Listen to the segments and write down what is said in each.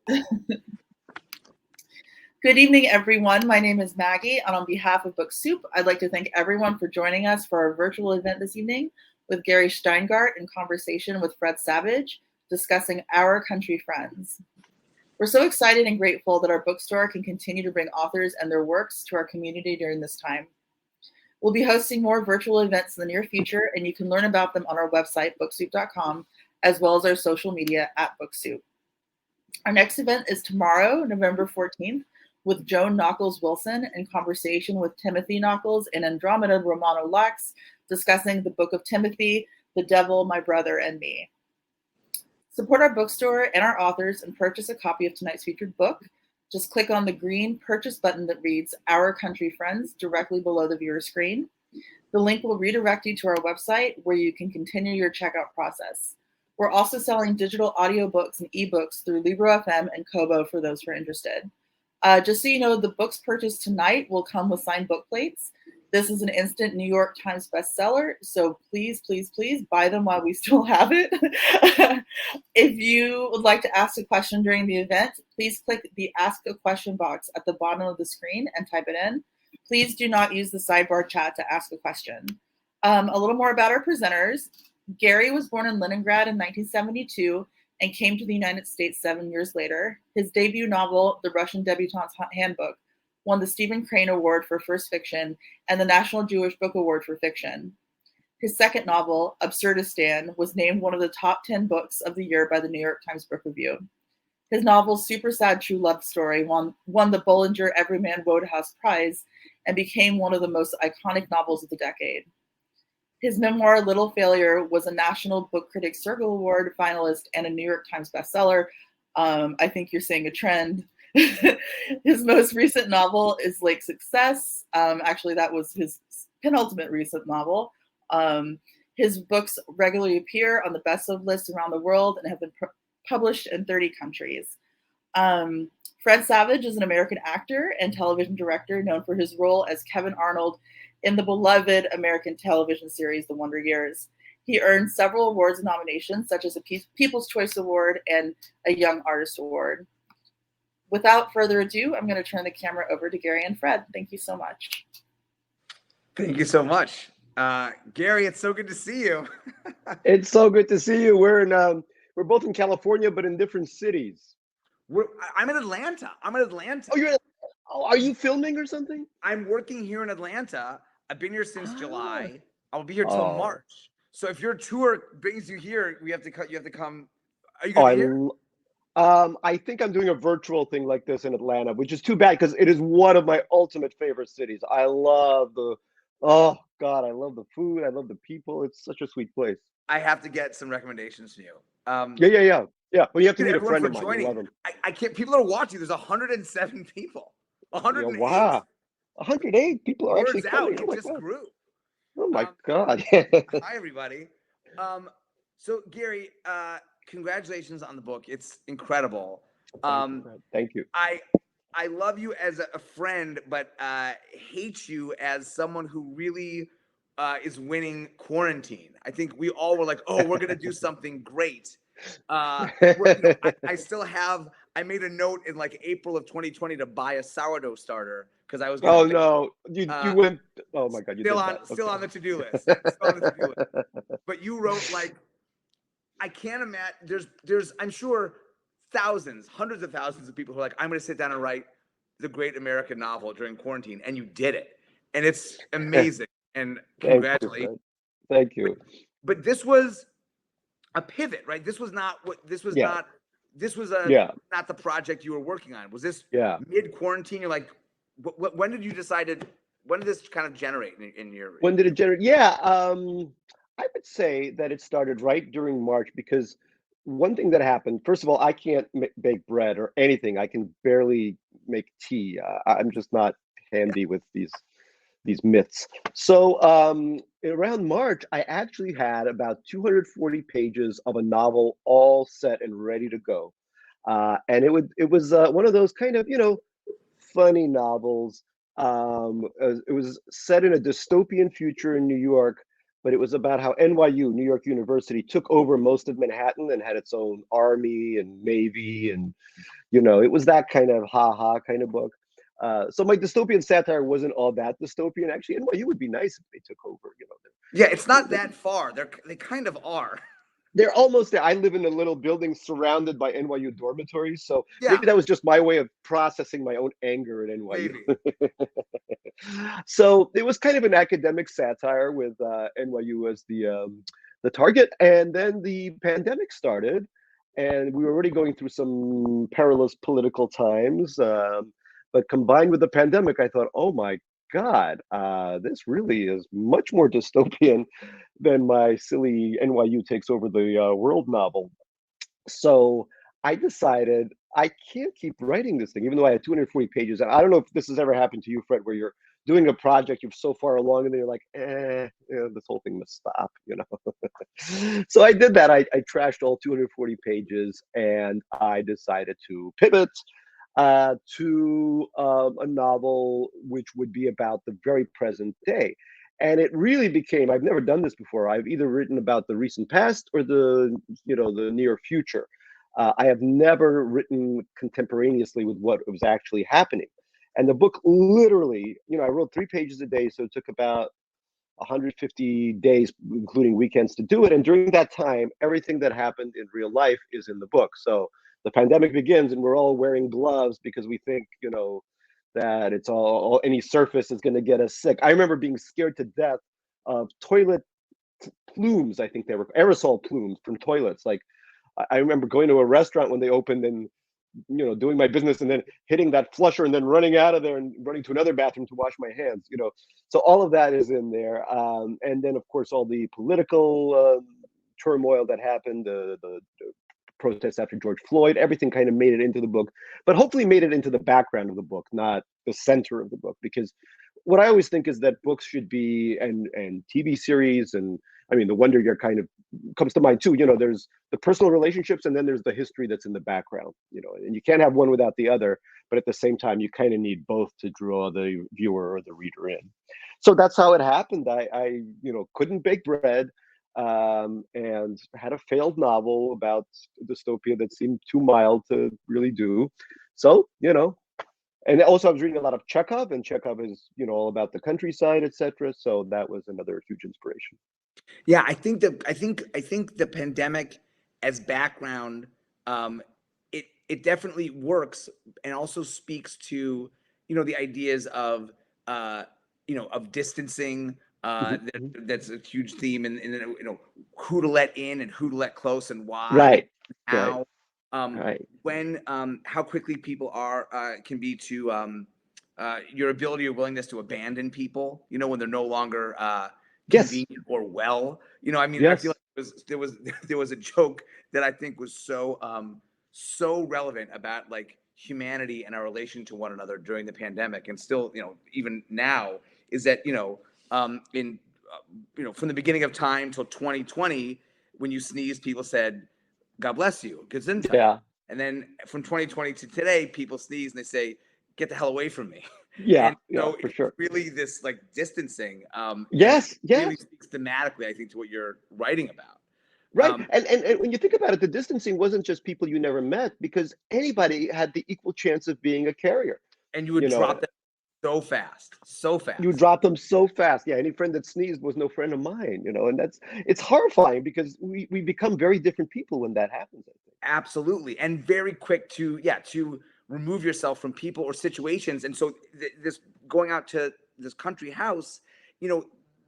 Good evening, everyone. My name is Maggie, and on behalf of Book Soup, I'd like to thank everyone for joining us for our virtual event this evening with Gary Shteyngart in conversation with Fred Savage, discussing Our Country Friends. We're so excited and grateful that our bookstore can continue to bring authors and their works to our community during this time. We'll be hosting more virtual events in the near future, and you can learn about them on our website, booksoup.com, as well as our social media at BookSoup. Our next event is tomorrow, November 14th, with Joan Nockels-Wilson in conversation with Timothy Nockels and Andromeda Romano Lax, discussing the Book of Timothy, The Devil, My Brother, and Me. Support our bookstore and our authors and purchase a copy of tonight's featured book. Just click on the green purchase button that reads Our Country Friends directly below the viewer screen. The link will redirect you to our website where you can continue your checkout process. We're also selling digital audiobooks and ebooks through Libro.fm and Kobo for those who are interested. Just so you know, the books purchased tonight will come with signed book plates. This is an instant New York Times bestseller, so please, please, please buy them while we still have it. If you would like to ask a question during the event, please click the Ask a Question box at the bottom of the screen and type it in. Please do not use the sidebar chat to ask a question. A little more about our presenters. Gary was born in Leningrad in 1972 and came to the United States 7 years later. His debut novel, The Russian Debutante's Handbook, won the Stephen Crane Award for First Fiction and the National Jewish Book Award for Fiction. His second novel, Absurdistan, was named one of the top 10 books of the year by the New York Times Book Review. His novel, Super Sad True Love Story, won the Bollinger Everyman Wodehouse Prize and became one of the most iconic novels of the decade. His memoir, Little Failure, was a National Book Critics Circle Award finalist and a New York Times bestseller. I think you're seeing a trend. His most recent novel is Lake Success. Actually, that was his penultimate recent novel. His books regularly appear on the bestseller list around the world and have been published in 30 countries. Fred Savage is an American actor and television director known for his role as Kevin Arnold in the beloved American television series, The Wonder Years. He earned several awards and nominations, such as a People's Choice Award and a Young Artist Award. Without further ado, I'm going to turn the camera over to Gary and Fred. Thank you so much. Thank you so much. Gary, it's so good to see you. It's so good to see you. We're both in California, but in different cities. I'm in Atlanta. Oh, are you filming or something? I'm working here in Atlanta. I've been here since July. I'll be here till March. So if your tour brings you here, you have to come. Are you going to be here? I think I'm doing a virtual thing like this in Atlanta, which is too bad because it is one of my ultimate favorite cities. I love the food. I love the people. It's such a sweet place. I have to get some recommendations from you. Yeah. Well, you have to meet a friend of mine. You love him. I can't. People are watching. There's 107 people. 108. Wow. 108 people are actually coming. It just grew. Oh my God. Hi, everybody. So Gary, congratulations on the book. It's incredible. Thank you. I love you as a friend, but hate you as someone who really is winning quarantine. I think we all were like, oh, we're going to do something great. I made a note in like April of 2020 to buy a sourdough starter because I was going to. Oh, no. You went. Oh, my God. Still on the to-do list. But you wrote like, I can't imagine. There's I'm sure hundreds of thousands of people who are like, I'm going to sit down and write the great American novel during quarantine, and you did it, and it's amazing. And congratulations. Thank you. But this was a pivot, right? This was not not the project you were working on. Was this mid-quarantine? You're like, when did you decide when did this kind of generate in your? When did it generate? Yeah. I would say that it started right during March because one thing that happened, first of all, I can't bake bread or anything. I can barely make tea. I'm just not handy with these myths. So around March, I actually had about 240 pages of a novel all set and ready to go. And it was one of those kind of, funny novels. It was set in a dystopian future in New York but it was about how NYU, New York University, took over most of Manhattan and had its own army and navy, and it was that kind of ha-ha kind of book. So my dystopian satire wasn't all that dystopian. Actually, NYU would be nice if they took over. Yeah, it's not that far. They kind of are. They're almost there. I live in a little building surrounded by NYU dormitories, so Yeah, maybe that was just my way of processing my own anger at NYU. maybe. So it was kind of an academic satire with NYU as the target, and then the pandemic started, and we were already going through some perilous political times. But combined with the pandemic, I thought, oh my God, this really is much more dystopian than my silly NYU takes over the world novel. So I decided I can't keep writing this thing, even though I had 240 pages. And I don't know if this has ever happened to you, Fred, where you're doing a project, you're so far along, and then you're like, this whole thing must stop. So I did that. I trashed all 240 pages, and I decided to pivot to a novel which would be about the very present day. And it really became, I've never done this before. I've either written about the recent past or the near future. I have never written contemporaneously with what was actually happening. And the book literally, I wrote 3 pages a day, so it took about 150 days, including weekends, to do it. And during that time, everything that happened in real life is in the book. So the pandemic begins and we're all wearing gloves because we think, that it's all any surface is going to get us sick. I remember being scared to death of toilet plumes. I think they were aerosol plumes from toilets. Like I remember going to a restaurant when they opened and doing my business and then hitting that flusher and then running out of there and running to another bathroom to wash my hands. So all of that is in there, and then of course all the political turmoil that happened, the protests after George Floyd, everything kind of made it into the book, but hopefully made it into the background of the book, not the center of the book. Because what I always think is that books should be, and TV series, and I mean, The Wonder Year kind of comes to mind too. There's the personal relationships, and then there's the history that's in the background. And you can't have one without the other. But at the same time, you kind of need both to draw the viewer or the reader in. So that's how it happened. I couldn't bake bread, and had a failed novel about dystopia that seemed too mild to really do. So, and also I was reading a lot of Chekhov, and Chekhov is, all about the countryside, etc. So that was another huge inspiration. Yeah, I think the pandemic as background, it definitely works, and also speaks to the ideas of of distancing. That's a huge theme, and who to let in and who to let close and why, Right. how, Right. when, how quickly people can be to your ability or willingness to abandon people, when they're no longer Yes. convenient or well. I mean, Yes. I feel like there was a joke that I think was so relevant about like humanity and our relation to one another during the pandemic, and still, even now, is that in from the beginning of time till 2020, when you sneezed, people said, "God bless you, gesundheit." Yeah. And then from 2020 to today, people sneeze and they say, "Get the hell away from me." Yeah. And Yeah. For it's sure. really this like distancing. Yes. Really Yes. speaks thematically, I think, to what you're writing about. Right. And when you think about it, the distancing wasn't just people you never met, because anybody had the equal chance of being a carrier. And you would drop them so fast. You drop them so fast. Yeah, any friend that sneezed was no friend of mine, and it's horrifying because we become very different people when that happens, I think. Absolutely. And very quick to remove yourself from people or situations. And so this going out to this country house,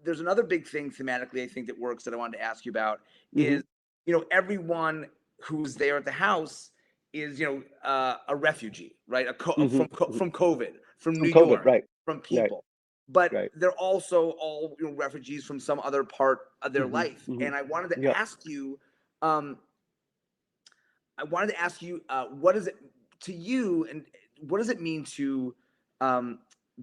there's another big thing thematically, I think, that works that I wanted to ask you about is, everyone who's there at the house is, a refugee, right? From COVID, from New COVID, York, right. from people. Right. But Right. they're also all refugees from some other part of their life. And I wanted to Yep. ask you, what is it to you, and what does it mean to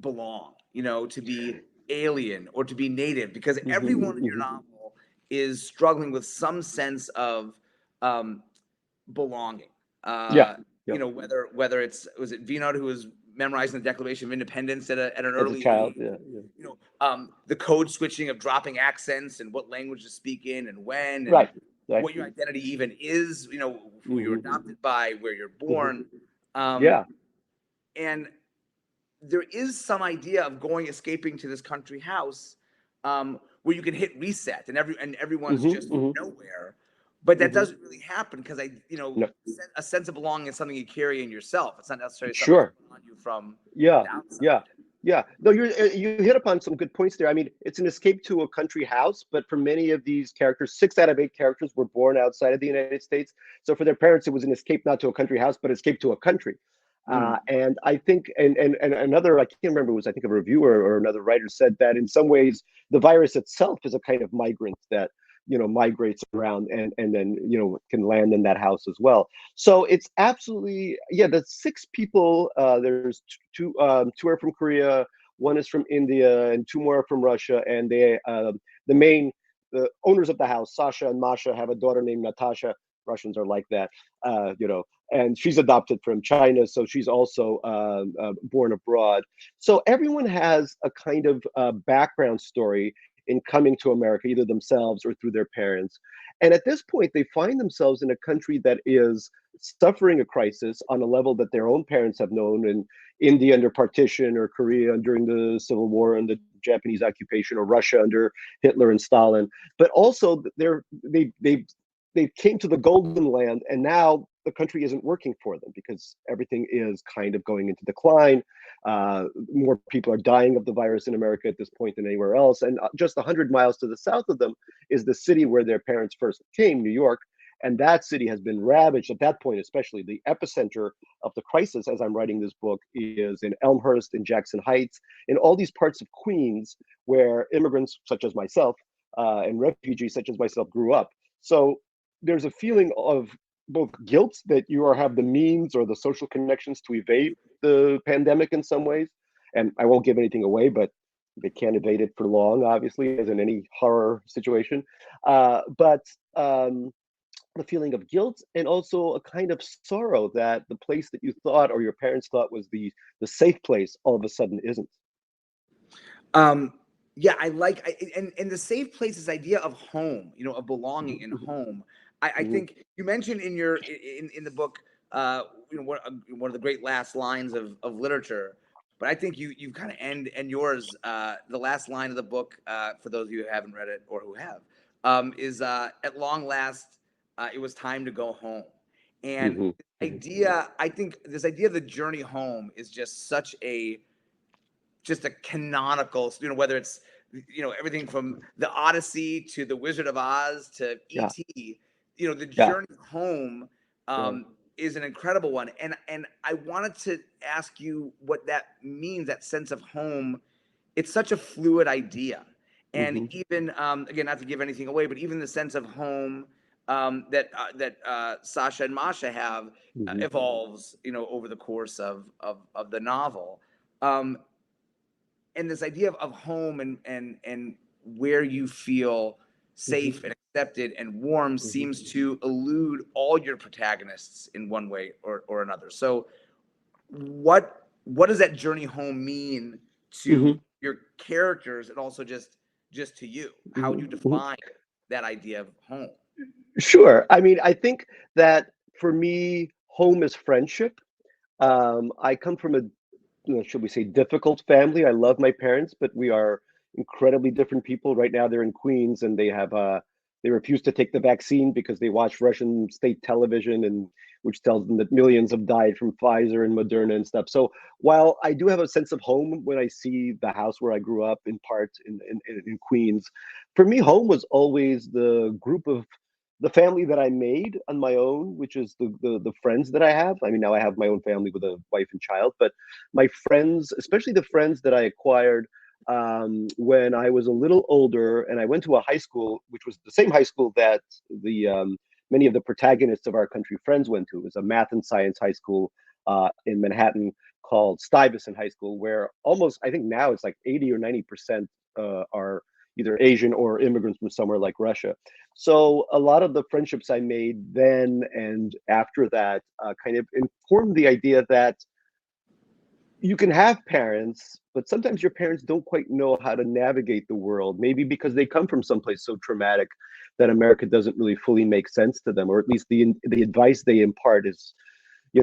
belong? To be alien or to be native, because everyone in your novel is struggling with some sense of belonging. Yeah. Whether was it Vinod who was memorizing the Declaration of Independence at an As a early child, age. yeah. You know, the code switching of dropping accents and what language to speak in and when, and Right. what your identity even is. You know, who you're adopted by, where you're born. Yeah. And there is some idea of escaping to this country house, where you can hit reset and everyone's just nowhere. But that doesn't really happen because No. a sense of belonging is something you carry in yourself. It's not necessarily something Sure. that's on you from Yeah. the outside. Yeah. No, you hit upon some good points there. I mean, it's an escape to a country house, but for many of these characters, 6 out of 8 characters were born outside of the United States. So for their parents, it was an escape not to a country house, but escape to a country. And I think, and another, I can't remember, it was I think a reviewer or another writer said that in some ways the virus itself is a kind of migrant that migrates around and then can land in that house as well. So it's absolutely, yeah, the 6 people, there's two are from Korea, one is from India, and 2 more are from Russia, and they the owners of the house, Sasha and Masha, have a daughter named Natasha. Russians are like that, and she's adopted from China, so she's also born abroad. So everyone has a kind of background story in coming to America, either themselves or through their parents. And at this point, they find themselves in a country that is suffering a crisis on a level that their own parents have known in India under partition, or Korea during the Civil War and the Japanese occupation, or Russia under Hitler and Stalin. But also, they came to the golden land, and now the country isn't working for them because everything is kind of going into decline. More people are dying of the virus in America at this point than anywhere else. And just 100 miles to the south of them is the city where their parents first came, New York. And that city has been ravaged at that point, especially. The epicenter of the crisis, as I'm writing this book, is in Elmhurst, in Jackson Heights, in all these parts of Queens where immigrants such as myself and refugees such as myself grew up. So there's a feeling of both guilt that you have the means or the social connections to evade the pandemic in some ways. And I won't give anything away, but they can't evade it for long, obviously, as in any horror situation. But the feeling of guilt, and also a kind of sorrow that the place that you thought or your parents thought was the safe place all of a sudden isn't. Yeah, and the safe place, this idea of home, of belonging in home. I think you mentioned in the book, one of the great last lines of literature. But I think you kind of end yours. The last line of the book, for those of you who haven't read it or who have, is at long last, it was time to go home. And I think this idea of the journey home is just a canonical, whether it's everything from the Odyssey to the Wizard of Oz to E.T. The journey home is an incredible one. And I wanted to ask you what that means, that sense of home. It's such a fluid idea. And even, again, not to give anything away, but even the sense of home that Sasha and Masha have evolves, over the course of the novel. And this idea of home and where you feel safe and accepted and warm seems to elude all your protagonists in one way or another. So what does that journey home mean to your characters, and also just to you? How would you define that idea of home? Sure. I mean, I think that for me, home is friendship. I come from a, should we say, difficult family. I love my parents, but we are incredibly different people. Right now, they're in Queens, and they refuse to take the vaccine because they watch Russian state television, and which tells them that millions have died from Pfizer and Moderna and stuff. So while I do have a sense of home when I see the house where I grew up, in part in Queens, for me, home was always the group of the family that I made on my own, which is the friends that I have. I mean, now I have my own family with a wife and child, but my friends, especially the friends that I acquired when I was a little older, and I went to a high school, which was the same high school that the many of the protagonists of Our Country Friends went to. It was a math and science high school in Manhattan called Stuyvesant High School, where almost, I think now it's like 80 or 90% are either Asian or immigrants from somewhere like Russia. So a lot of the friendships I made then and after that kind of informed the idea that you can have parents, but sometimes your parents don't quite know how to navigate the world, maybe because they come from someplace so traumatic that America doesn't really fully make sense to them, or at least the advice they impart is,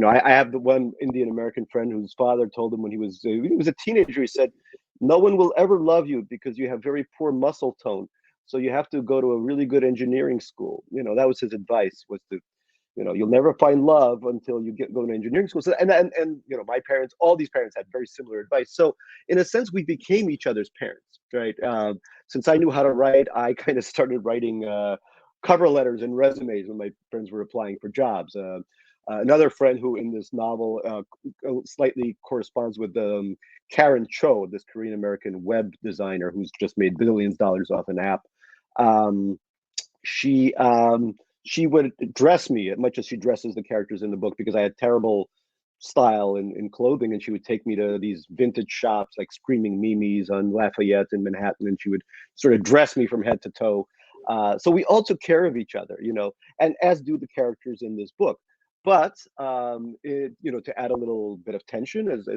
I have the one Indian American friend whose father told him when he was a teenager, he said, "No one will ever love you because you have very poor muscle tone. So you have to go to a really good engineering school." That was his advice, was to, you'll never find love until you go to engineering school. So, and my parents, all these parents had very similar advice. So in a sense, we became each other's parents, right? Since I knew how to write, I kind of started writing cover letters and resumes when my friends were applying for jobs. Another friend who in this novel slightly corresponds with Karen Cho, this Korean American web designer who's just made billions of dollars off an app. Um, she she would dress me as much as she dresses the characters in the book, because I had terrible style in clothing, and she would take me to these vintage shops like Screaming Mimi's on Lafayette in Manhattan, and she would sort of dress me from head to toe. So we all took care of each other, and as do the characters in this book. But to add a little bit of tension, as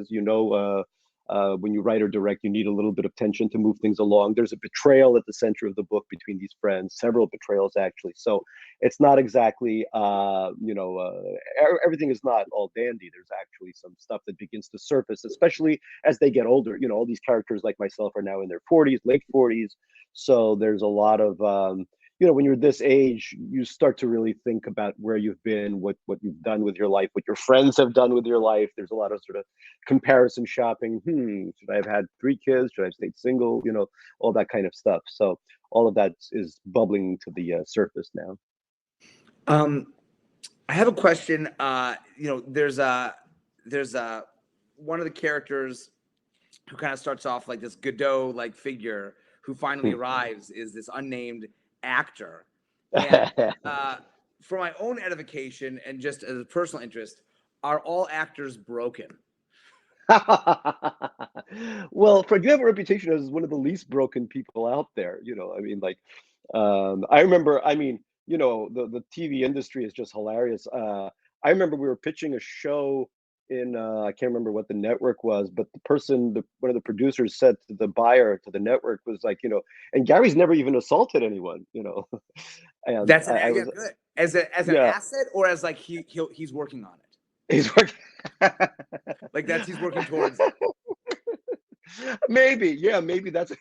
when you write or direct, you need a little bit of tension to move things along. There's a betrayal at the center of the book between these friends, several betrayals actually. So it's not exactly, everything is not all dandy. There's actually some stuff that begins to surface, especially as they get older. All these characters like myself are now in their 40s, late 40s. So there's a lot of, when you're this age, you start to really think about where you've been, what you've done with your life, what your friends have done with your life. There's a lot of sort of comparison shopping. Should I have had 3 kids? Should I have stayed single? All that kind of stuff. So all of that is bubbling to the surface now. I have a question. There's one of the characters who kind of starts off like this Godot-like figure who finally arrives is this unnamed actor. And for my own edification and just as a personal interest, are all actors broken? Well, Fred, you have a reputation as one of the least broken people out there. I remember, the TV industry is just hilarious. I remember we were pitching a show in, I can't remember what the network was, but one of the producers said to the buyer, to the network, was like, and Gary's never even assaulted anyone, and That's was, good. As an asset, or as like he's working on it. He's working. He's working towards it. Maybe that's.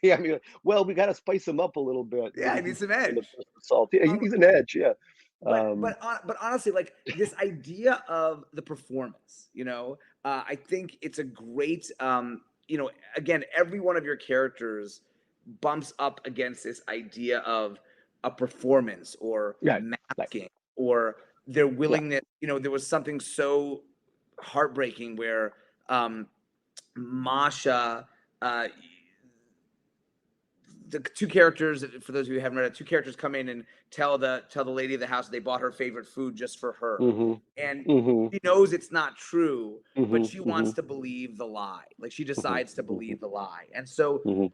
Well, we got to spice him up a little bit. Yeah, he needs some edge. Assault. Yeah, he needs an edge. Yeah. But honestly, like this idea of the performance, I think it's a great, again, every one of your characters bumps up against this idea of a performance or masking or their willingness. There was something so heartbreaking where Masha, the 2 characters, for those of you who haven't read it, 2 characters come in and tell the lady of the house they bought her favorite food just for her. And she knows it's not true, but she wants to believe the lie. Like she decides to believe the lie. And so,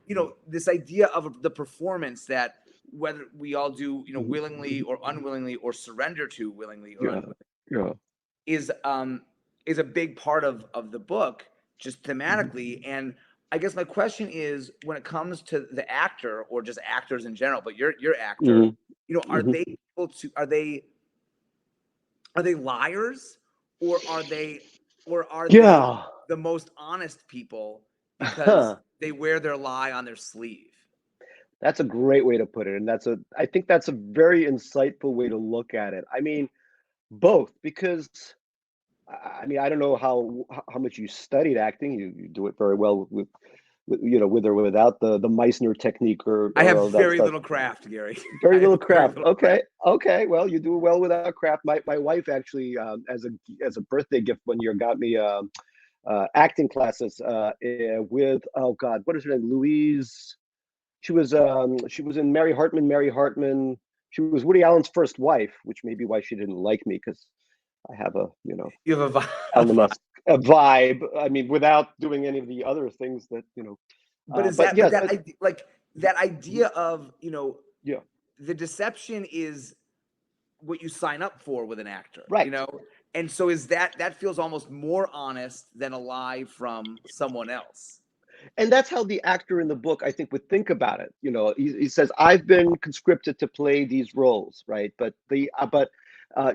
this idea of the performance that whether we all do, willingly or unwillingly, or surrender to willingly or unwillingly, is a big part of the book, just thematically. And I guess my question is, when it comes to the actor, or just actors in general, but your actor, are they able to, are they liars, or are they the most honest people because they wear their lie on their sleeve? That's a great way to put it, and I think that's a very insightful way to look at it. I mean, both, because I don't know how much you studied acting. You do it very well with or without the Meissner technique, I have very little craft, Gary. Very little craft. Okay. Well, you do well without craft. My wife actually, as a birthday gift one year, got me acting classes with, oh God, what is her name? Louise. She was in Mary Hartman. She was Woody Allen's first wife, which may be why she didn't like me, because I have you have a vibe. I mean, without doing any of the other things that But is that idea of the deception is what you sign up for with an actor, right? And so is that feels almost more honest than a lie from someone else. And that's how the actor in the book, I think, would think about it. He says, I've been conscripted to play these roles, right? But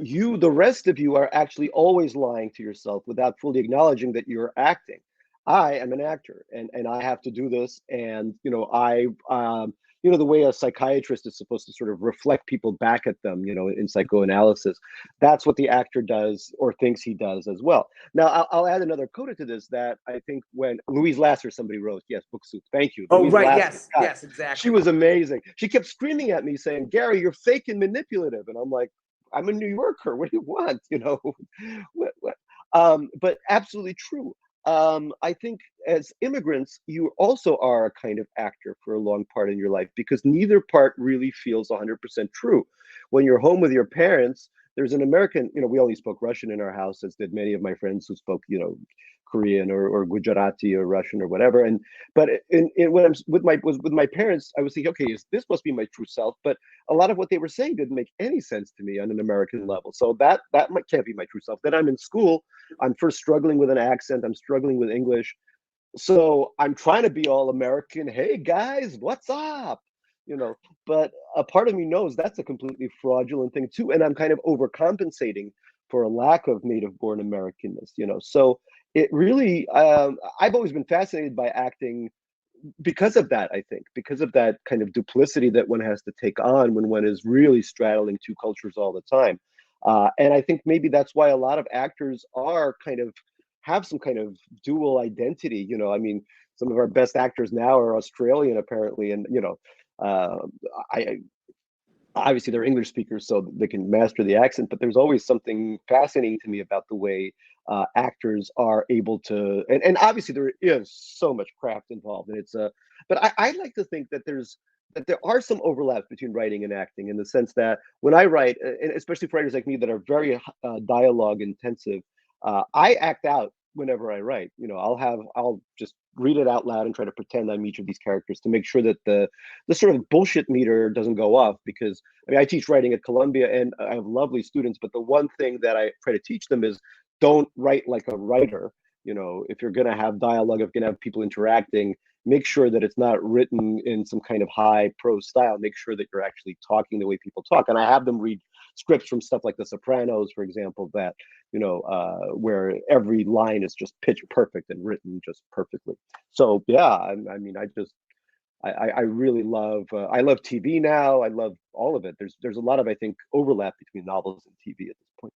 you, the rest of you, are actually always lying to yourself without fully acknowledging that you're acting. I am an actor, and I have to do this. And the way a psychiatrist is supposed to sort of reflect people back at them, in psychoanalysis, that's what the actor does or thinks he does as well. Now, I'll add another coda to this, that I think when Louise Lasser, somebody wrote, yes, Book Soup, thank you. Oh, Louise right. Lasser, Yes. God, Yes, exactly. she was amazing. She kept screaming at me saying, Gary, you're fake and manipulative. And I'm like, I'm a New Yorker. What do you want? But absolutely true. I think as immigrants, you also are a kind of actor for a long part in your life, because neither part really feels 100% true. When you're home with your parents, there's an American, we only spoke Russian in our house, as did many of my friends who spoke, Korean or Gujarati or Russian or whatever. But when I'm with my parents, I was thinking, okay, this must be my true self. But a lot of what they were saying didn't make any sense to me on an American level. So that can't be my true self. Then I'm in school. I'm first struggling with an accent. I'm struggling with English. So I'm trying to be all American. Hey guys, what's up? But a part of me knows that's a completely fraudulent thing too. And I'm kind of overcompensating for a lack of native born Americanness, So it really, I've always been fascinated by acting because of that, I think, because of that kind of duplicity that one has to take on when one is really straddling two cultures all the time. And I think maybe that's why a lot of actors are have some kind of dual identity. I mean, some of our best actors now are Australian, apparently, and uh, I obviously they're English speakers, so they can master the accent. But there's always something fascinating to me about the way actors are able to, and obviously there is so much craft involved, and but I like to think that there are some overlaps between writing and acting, in the sense that when I write, and especially for writers like me that are very dialogue intensive, I act out whenever I write. I'll just read it out loud and try to pretend I'm each of these characters to make sure that the sort of bullshit meter doesn't go off. Because I mean, I teach writing at Columbia, and I have lovely students, but the one thing that I try to teach them is don't write like a writer. If you're going to have dialogue, if you're going to have people interacting, make sure that it's not written in some kind of high prose style. Make sure that you're actually talking the way people talk. And I have them read scripts from stuff like The Sopranos, for example, that where every line is just pitch perfect and written just perfectly. So yeah, I mean, I really love I love TV now. I love all of it. There's a lot of, I think, overlap between novels and TV at this point.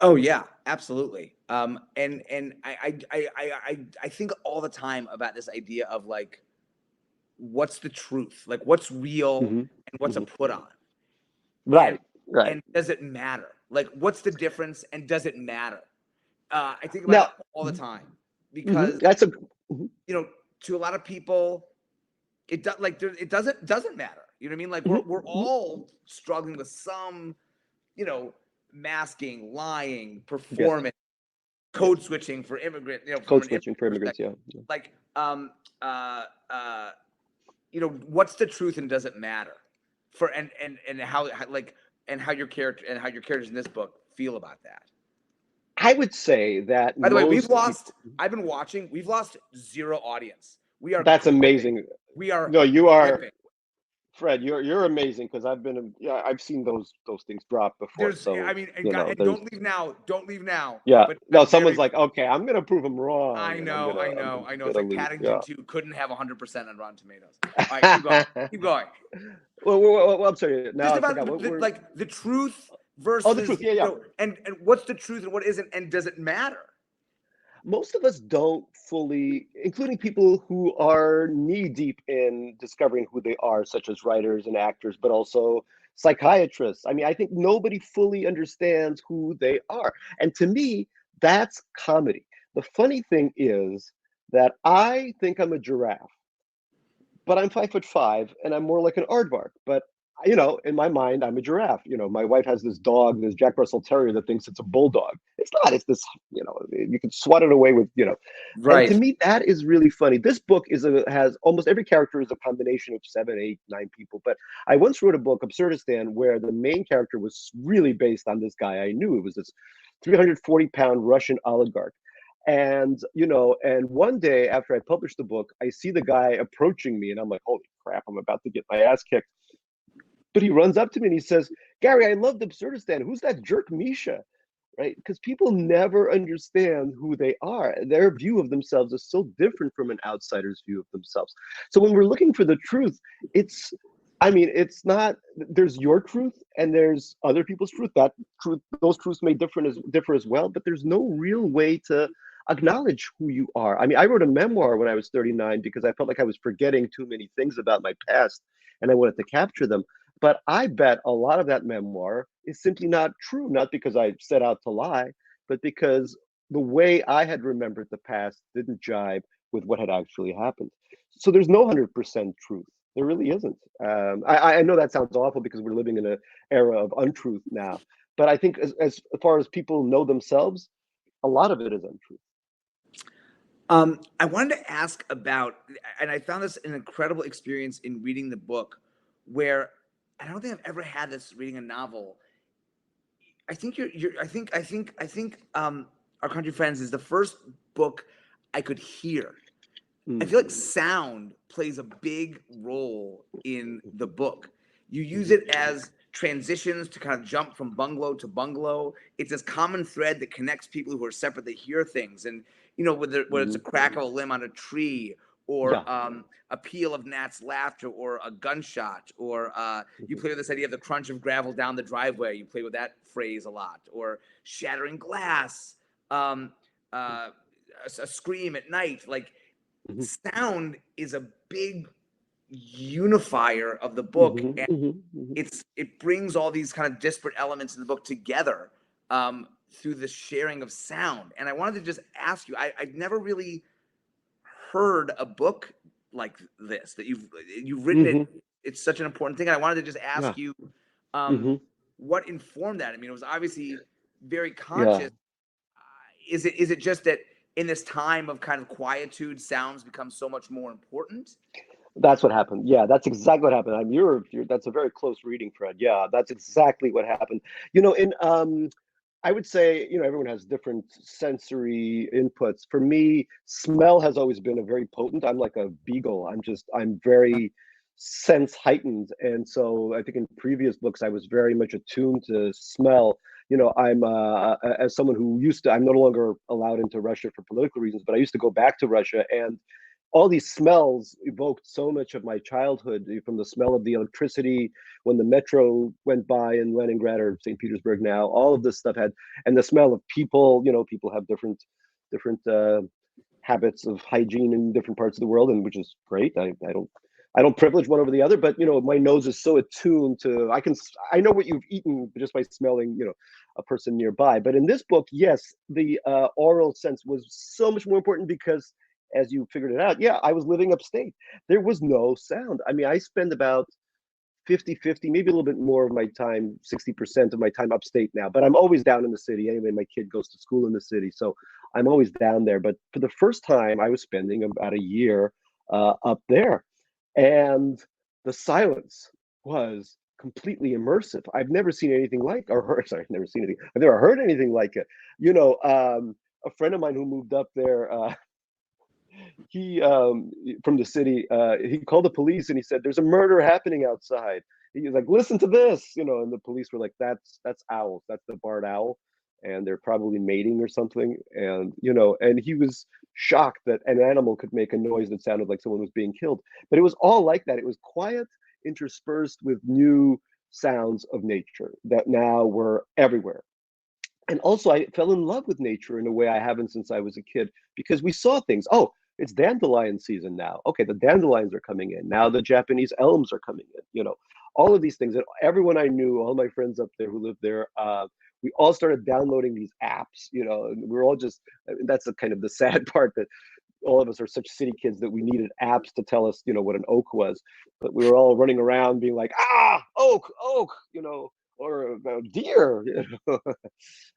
Oh yeah, absolutely. And I think all the time about this idea of like, what's the truth? Like, what's real Mm-hmm. and what's Mm-hmm. a put on? Right. And does it matter? Like, what's the difference and does it matter? I think about Now, it all the time, mm-hmm. because Mhm. to a lot of people, it doesn't matter. You know what I mean? Like we're Mhm. all struggling with some, masking, lying, Yes. performance, Yes. code switching for immigrant, from Code an switching immigrant for immigrants. perspective. Yeah. Like, uh, uh, what's the truth and does it matter? For and how like and how your characters in this book feel about that. I would say that By the way, most people. I've been watching. We've lost zero audience. We are That's clipping. amazing. We are No, you are, clipping. Fred. You're amazing, because I've seen those things drop before. I So mean, and there's don't leave now. Don't leave now. yeah. But No, I'm someone's very. like, okay, I'm gonna prove them wrong, I and know, I I'm know, I know. It's gonna like leave. Yeah. Paddington 2 couldn't have 100% on Rotten Tomatoes. All right, keep going. Keep going. Well, I'm sorry. Now Just I about forgot what we're. like the truth Oh, the versus truth. Yeah, yeah. and what's the truth and what isn't, and does it matter? Most of us don't fully, including people who are knee deep in discovering who they are, such as writers and actors, but also psychiatrists. I mean, I think nobody fully understands who they are. And to me, that's comedy. The funny thing is that I think I'm a giraffe, but I'm 5'5" and I'm more like an aardvark. But in my mind, I'm a giraffe. My wife has this dog, this Jack Russell Terrier that thinks it's a bulldog. It's not. It's this. You can swat it away with. And to Right. me, that is really funny. This book has almost every character is a combination of 7, 8, 9 people. But I once wrote a book, Absurdistan, where the main character was really based on this guy I knew. It was this 340-pound Russian oligarch. And one day after I published the book, I see the guy approaching me, and I'm like, holy crap, I'm about to get my ass kicked. But he runs up to me and he says, Gary, I loved Absurdistan. Who's that jerk Misha? Right? Because people never understand who they are. Their view of themselves is so different from an outsider's view of themselves. So when we're looking for the truth, it's not, there's your truth and there's other people's truth. Those truths may differ as well, but there's no real way to acknowledge who you are. I wrote a memoir when I was 39 because I felt like I was forgetting too many things about my past and I wanted to capture them. But I bet a lot of that memoir is simply not true, not because I set out to lie, but because the way I had remembered the past didn't jibe with what had actually happened. So there's no 100% truth. There really isn't. I know that sounds awful because we're living in an era of untruth now. But I think as far as people know themselves, a lot of it is untruth. I wanted to ask about, and I found this an incredible experience in reading the book, where I don't think I've ever had this reading a novel. I think Our Country Friends is the first book I could hear. I feel like sound plays a big role in the book. You use it as transitions to kind of jump from bungalow to bungalow. It's this common thread that connects people who are separate. They hear things, and whether it's a crack of a limb on a tree, or a peal of gnats' laughter, or a gunshot, or you play with this idea of the crunch of gravel down the driveway. You play with that phrase a lot, or shattering glass, a scream at night. Like, sound is a big unifier of the book, and it brings all these kind of disparate elements in the book together through the sharing of sound. And I wanted to just ask you, I've never really heard a book like this that you've written it. It's such an important thing. And I wanted to just ask you, what informed that? It was obviously very conscious. Is it just that in this time of kind of quietude, sounds become so much more important? That's what happened. Yeah, that's exactly what happened. That's a very close reading, Fred. Yeah, that's exactly what happened. I would say, everyone has different sensory inputs. For me, smell has always been a very potent. I'm like a beagle. I'm very sense heightened. And so I think in previous books, I was very much attuned to smell. I'm as someone who I'm no longer allowed into Russia for political reasons, but I used to go back to Russia, and all these smells evoked so much of my childhood, from the smell of the electricity when the metro went by in Leningrad or St. Petersburg now. All of this stuff and the smell of people. People have different habits of hygiene in different parts of the world, and which is great. I don't privilege one over the other, but my nose is so attuned to, I know what you've eaten just by smelling a person nearby. But in this book, yes, the oral sense was so much more important because, as you figured it out, I was living upstate. There was no sound. I spend about 50-50, maybe a little bit more of my time, 60% of my time upstate now, but I'm always down in the city. Anyway, my kid goes to school in the city, so I'm always down there. But for the first time, I was spending about a year up there, and the silence was completely immersive. I've never seen anything like, or heard, sorry, never seen anything. I've never heard anything like it. A friend of mine who moved up there, he from the city, he called the police and he said, "There's a murder happening outside." He was like, "Listen to this," and the police were like, "That's owls. That's the barred owl, and they're probably mating or something." And he was shocked that an animal could make a noise that sounded like someone was being killed. But it was all like that. It was quiet, interspersed with new sounds of nature that now were everywhere. And also, I fell in love with nature in a way I haven't since I was a kid, because we saw things. Oh, it's dandelion season now. Okay, the dandelions are coming in. Now the Japanese elms are coming in. All of these things. And everyone I knew, all my friends up there who lived there, we all started downloading these apps, and we're all just, that's the kind of the sad part, that all of us are such city kids that we needed apps to tell us, what an oak was. But we were all running around being like, oak, or deer.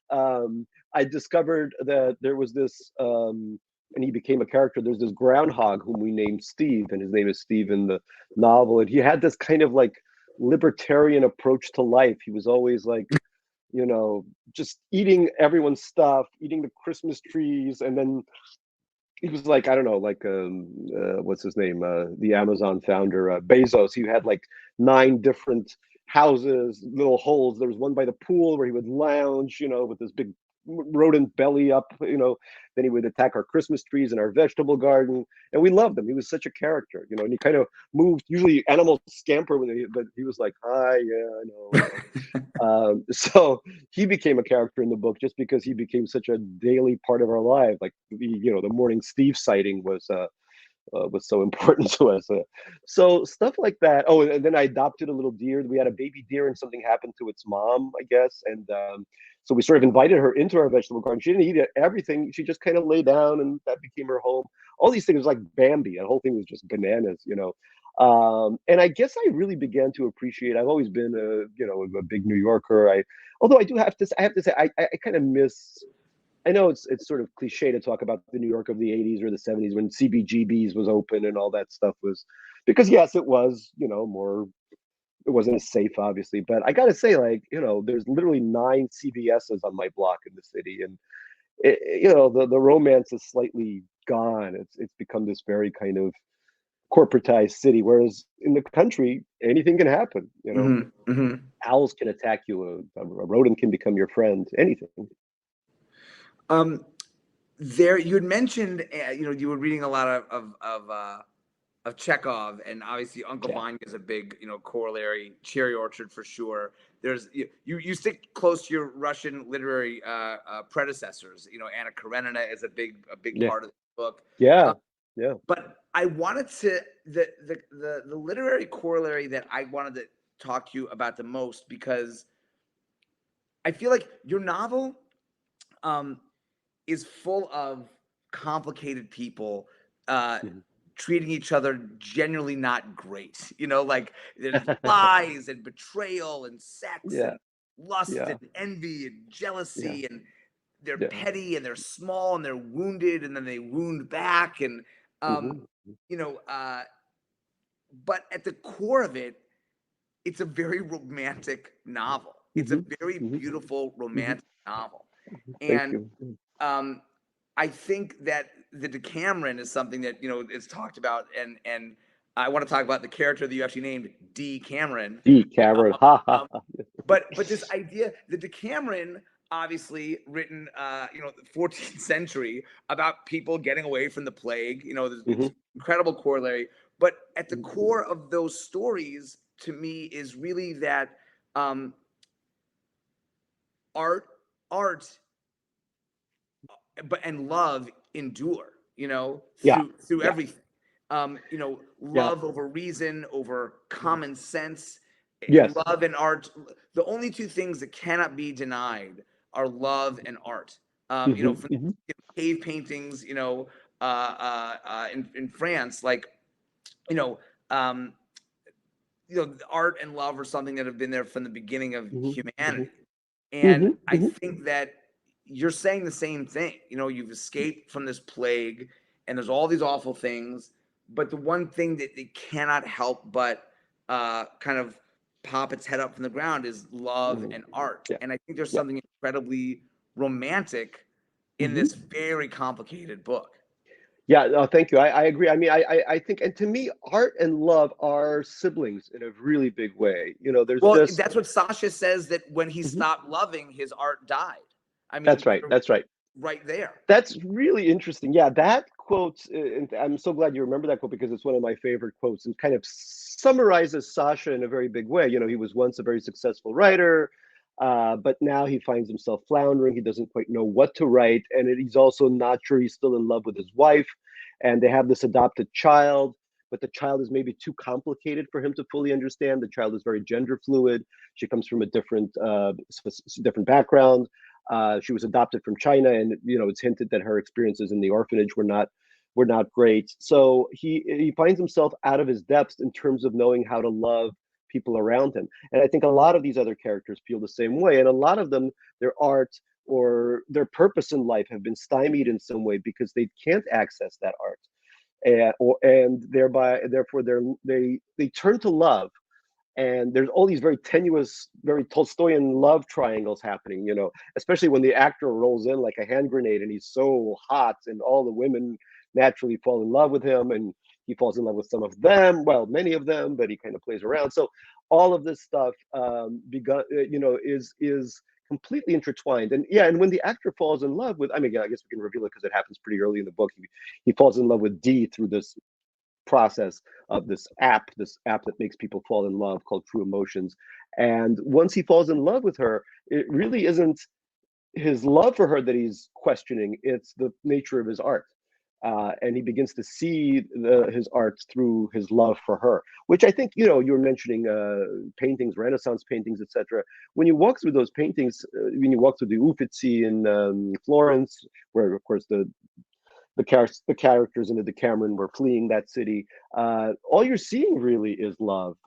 I discovered that there was this, and he became a character. There's this groundhog whom we named Steve, and his name is Steve in the novel. And he had this kind of like libertarian approach to life. He was always like, just eating everyone's stuff, eating the Christmas trees, and then he was like, I don't know, like what's his name, the Amazon founder, Bezos. He had like 9 different houses, little holes. There was one by the pool where he would lounge, with this big rodent belly up, then he would attack our Christmas trees and our vegetable garden, and we loved him. He was such a character, and he kind of moved. Usually animals scamper but he was like, hi, yeah, I know. So he became a character in the book just because he became such a daily part of our life. Like the morning Steve sighting was so important to us. So stuff like that. Oh, and then I adopted a little deer. We had a baby deer, and something happened to its mom, I guess. And so we sort of invited her into our vegetable garden. She didn't eat everything. She just kind of lay down, and that became her home. All these things, like Bambi. The whole thing was just bananas, And I guess I really began to appreciate. I've always been a big New Yorker. Although I have to say, I kind of miss. I know it's sort of cliche to talk about the New York of the 80s or the 70s when CBGBs was open and all that stuff was, because yes, it was, more, it wasn't as safe, obviously. But I got to say, like, there's literally 9 CVSs on my block in the city. And, the romance is slightly gone. It's become this very kind of corporatized city, whereas in the country, anything can happen. Owls can attack you. A rodent can become your friend, anything. There, you had mentioned, you were reading a lot of Chekhov, and obviously Uncle Vanya is a big, corollary. Cherry Orchard for sure. There's you stick close to your Russian literary predecessors. Anna Karenina is a big part of the book. Yeah. But I wanted to the literary corollary that I wanted to talk to you about the most, because I feel like your novel is full of complicated people treating each other genuinely not great. Like there's lies and betrayal and sex and lust and envy and jealousy, and they're petty and they're small and they're wounded and then they wound back. And, but at the core of it, it's a very romantic novel. It's a very beautiful romantic novel. And I think that the Decameron is something that is talked about, and I want to talk about the character that you actually named D. Cameron. D. Cameron, but this idea, the Decameron, obviously written, the 14th century, about people getting away from the plague. This incredible corollary. But at the core of those stories, to me, is really that art, and love endure, through everything. Love over reason, over common sense. Love and art. The only 2 things that cannot be denied are love and art. From cave paintings, in France, like, art and love are something that have been there from the beginning of humanity. And I think that you're saying the same thing. You've escaped from this plague, and there's all these awful things, but the one thing that they cannot help but kind of pop its head up from the ground is love and art. And I think there's something incredibly romantic in this very complicated book. Yeah, thank you. I agree. I mean, I think, and to me, art and love are siblings in a really big way. That's what Sasha says, that when he stopped loving, his art died. I mean, that's right. Right there. That's really interesting. Yeah, that quote, and I'm so glad you remember that quote, because it's one of my favorite quotes and kind of summarizes Sasha in a very big way. He was once a very successful writer, but now he finds himself floundering. He doesn't quite know what to write. And he's also not sure he's still in love with his wife. And they have this adopted child, but the child is maybe too complicated for him to fully understand. The child is very gender fluid. She comes from a different background. She was adopted from China, and it's hinted that her experiences in the orphanage were not were not great. So he finds himself out of his depths in terms of knowing how to love people around him. And I think a lot of these other characters feel the same way. And a lot of them, their art or their purpose in life have been stymied in some way because they can't access that art. And therefore they turn to love. And there's all these very tenuous, very Tolstoyan love triangles happening, especially when the actor rolls in like a hand grenade and he's so hot and all the women naturally fall in love with him and he falls in love with some of them, well, many of them, but he kind of plays around. So all of this stuff is completely intertwined. And yeah, and when the actor falls in love with, I mean, I guess we can reveal it because it happens pretty early in the book. He falls in love with Dee through this process of this app that makes people fall in love called True Emotions. And once he falls in love with her, it really isn't his love for her that he's questioning, it's the nature of his art. And he begins to see his art through his love for her, which I think, you were mentioning paintings, Renaissance paintings, etc. When you walk through those paintings, when you walk through the Uffizi in Florence, where, of course, the characters in the Decameron were fleeing that city. All you're seeing really is love.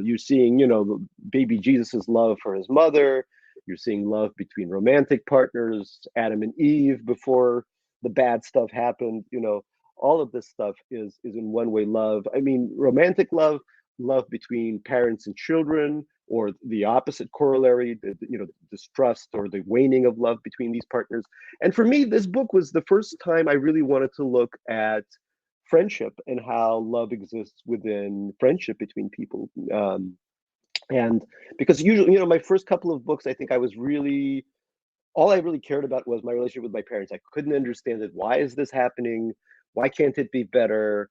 You're seeing, baby Jesus's love for his mother. You're seeing love between romantic partners, Adam and Eve before the bad stuff happened. All of this stuff is in one way love. I mean, romantic love between parents and children, or the opposite corollary, the distrust or the waning of love between these partners. And for me, this book was the first time I really wanted to look at friendship and how love exists within friendship between people. And because usually, my first couple of books, I think all I really cared about was my relationship with my parents. I couldn't understand it. Why is this happening? Why can't it be better?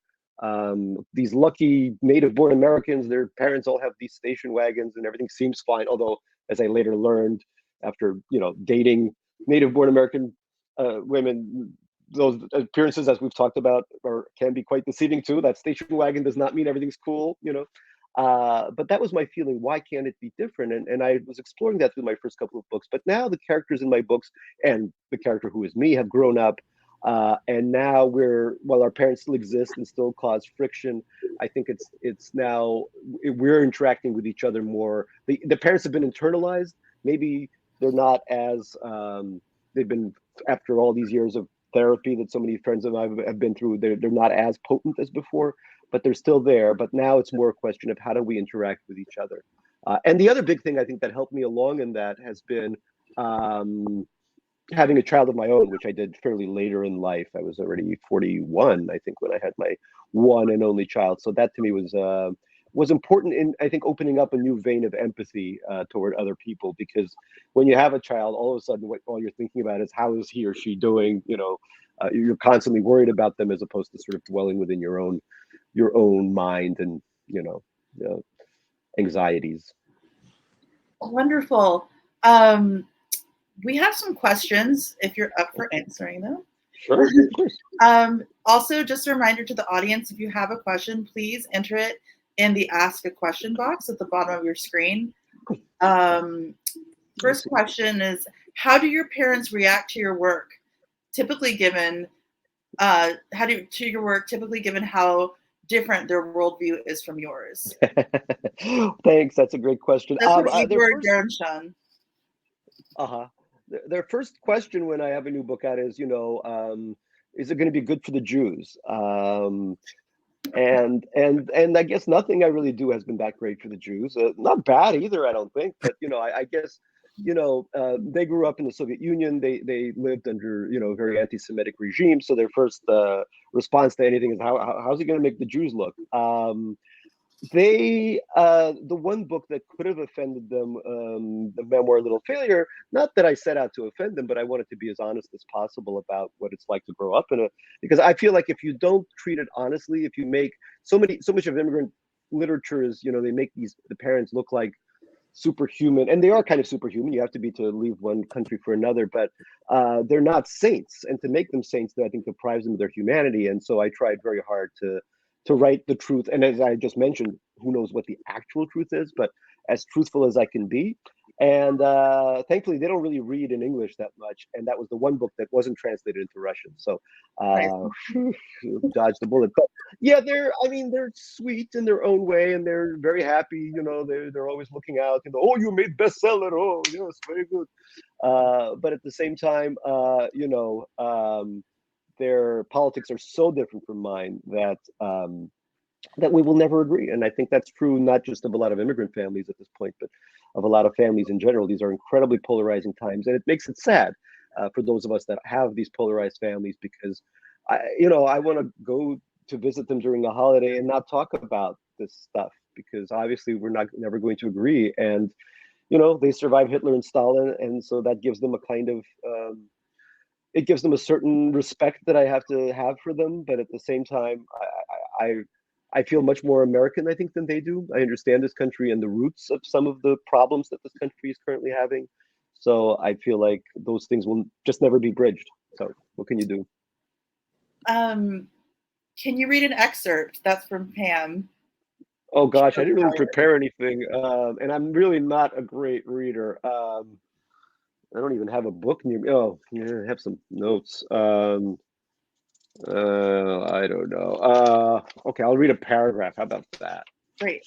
These lucky native-born Americans, their parents all have these station wagons and everything seems fine. Although, as I later learned after, dating native-born American women, those appearances, as we've talked about, can be quite deceiving too. That station wagon does not mean everything's cool, but that was my feeling. Why can't it be different? And I was exploring that through my first couple of books. But now the characters in my books and the character who is me have grown up. And now while our parents still exist and still cause friction, I think it's now we're interacting with each other more. The parents have been internalized. Maybe they're not as they've been, after all these years of therapy that so many friends of mine have been through, they're not as potent as before, but they're still there. But now it's more a question of how do we interact with each other. And the other big thing I think that helped me along in that has been having a child of my own, which I did fairly later in life. I was already 41, I think, when I had my one and only child. So that to me was important in, I think, opening up a new vein of empathy toward other people. Because when you have a child, all of a sudden, all you're thinking about is how is he or she doing? You're constantly worried about them as opposed to sort of dwelling within your own mind and anxieties. Wonderful. We have some questions if you're up for answering them. Sure, of course. Also, just a reminder to the audience, if you have a question, please enter it in the Ask a Question box at the bottom of your screen. First question is, how do your parents react to your work? Typically given how different their worldview is from yours? Thanks, that's a great question. Their first question when I have a new book out is, is it going to be good for the Jews? And I guess nothing I really do has been that great for the Jews. Not bad either, I don't think. But I guess they grew up in the Soviet Union. They lived under a very anti-Semitic regime. So their first response to anything is how's he going to make the Jews look? The one book that could have offended them, the memoir Little Failure, not that I set out to offend them, but I wanted to be as honest as possible about what it's like to grow up because I feel like if you don't treat it honestly, if you make so much of immigrant literature is, they make the parents look like superhuman, and they are kind of superhuman. You have to be to leave one country for another, but they're not saints, and to make them saints, I think deprives them of their humanity. And so I tried very hard to write the truth. And as I just mentioned, who knows what the actual truth is, but as truthful as I can be. And thankfully, they don't really read in English that much. And that was the one book that wasn't translated into Russian. So Right. dodged the bullet. But yeah, I mean, they're sweet in their own way, and they're very happy. They're always looking out. Oh, you made bestseller. Oh, yes, very good. But at the same time, their politics are so different from mine that we will never agree. And I think that's true not just of a lot of immigrant families at this point, but of a lot of families in general. These are incredibly polarizing times, and it makes it sad for those of us that have these polarized families, because I want to go to visit them during a holiday and not talk about this stuff, because obviously we're not never going to agree. And they survived Hitler and Stalin, and so that gives them a kind of it gives them a certain respect that I have to have for them. But at the same time, I feel much more American, I think, than they do. I understand this country and the roots of some of the problems that this country is currently having. So I feel like those things will just never be bridged. So what can you do? Can you read an excerpt? That's from Pam. Oh gosh, I didn't really prepare anything, and I'm really not a great reader. I don't even have a book near me. Oh, yeah, I have some notes. I don't know. Okay, I'll read a paragraph. How about that? Great.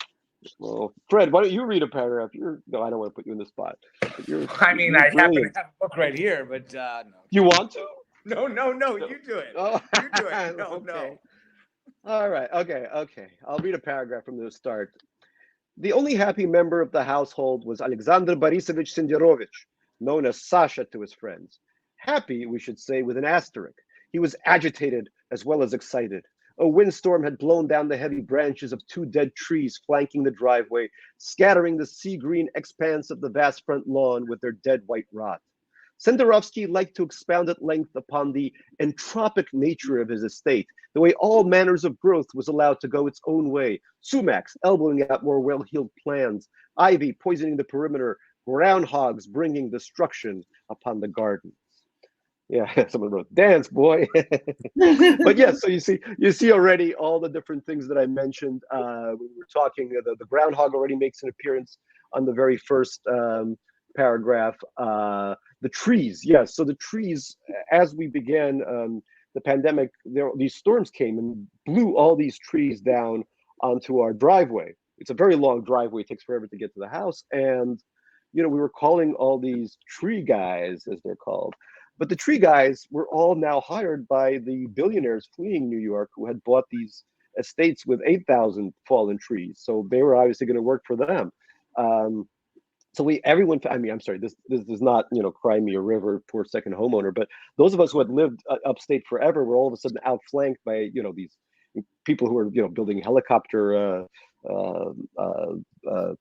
Well, Fred, why don't you read a paragraph? No, I don't want to put you in the spot. I mean, I happen to have a book right here, but no. You want to? No, you do it. Oh. You do it. No, Okay. no. All right. Okay. I'll read a paragraph from the start. The only happy member of the household was Alexander Borisovich Senderovich, known as Sasha to his friends. Happy, we should say, with an asterisk. He was agitated as well as excited. A windstorm had blown down the heavy branches of 2 dead trees flanking the driveway, scattering the sea-green expanse of the vast front lawn with their dead white rot. Senderovsky liked to expound at length upon the entropic nature of his estate, the way all manners of growth was allowed to go its own way, sumacs elbowing out more well-heeled plants, ivy poisoning the perimeter, groundhogs bringing destruction upon the gardens. Yeah, someone wrote, dance, boy. But yes, so you see already all the different things that I mentioned. We were talking, the groundhog already makes an appearance on the very first paragraph. The trees, yes. So the trees, as we began the pandemic, these storms came and blew all these trees down onto our driveway. It's a very long driveway. It takes forever to get to the house. And, we were calling all these tree guys, as they're called. But the tree guys were all now hired by the billionaires fleeing New York who had bought these estates with 8,000 fallen trees. So they were obviously going to work for them. So everyone, I mean, I'm sorry, this does not, cry me a river, poor second homeowner, but those of us who had lived upstate forever were all of a sudden outflanked by, these people who were, building helicopter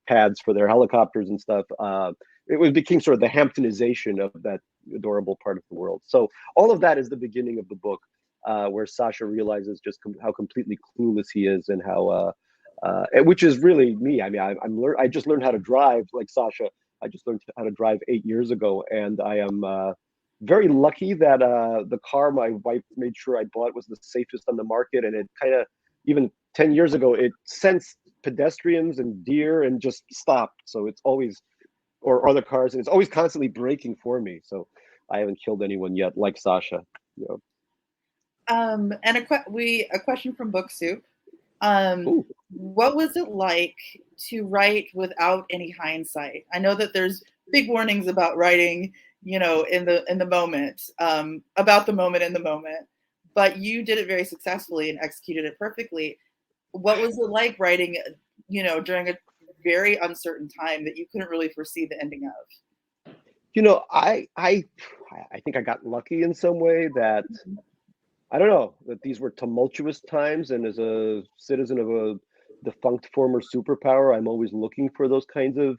pads for their helicopters and stuff. It became sort of the Hamptonization of that adorable part of the world. So all of that is the beginning of the book, where Sasha realizes just how completely clueless he is, and how, which is really me. I mean, I just learned how to drive like Sasha. I just learned how to drive 8 years ago, and I am very lucky that the car my wife made sure I bought was the safest on the market, and it kind of, even 10 years ago, it sensed pedestrians and deer and just stopped. So it's always, or other cars, and it's always constantly braking for me. So I haven't killed anyone yet, like Sasha. And a question from Book Soup. What was it like to write without any hindsight? I know that there's big warnings about writing, in the moment, about the moment in the moment, but you did it very successfully and executed it perfectly. What was it like writing, during a very uncertain time that you couldn't really foresee the ending of? I think I got lucky in some way that, I don't know, that these were tumultuous times, and as a citizen of a defunct former superpower, I'm always looking for those kinds of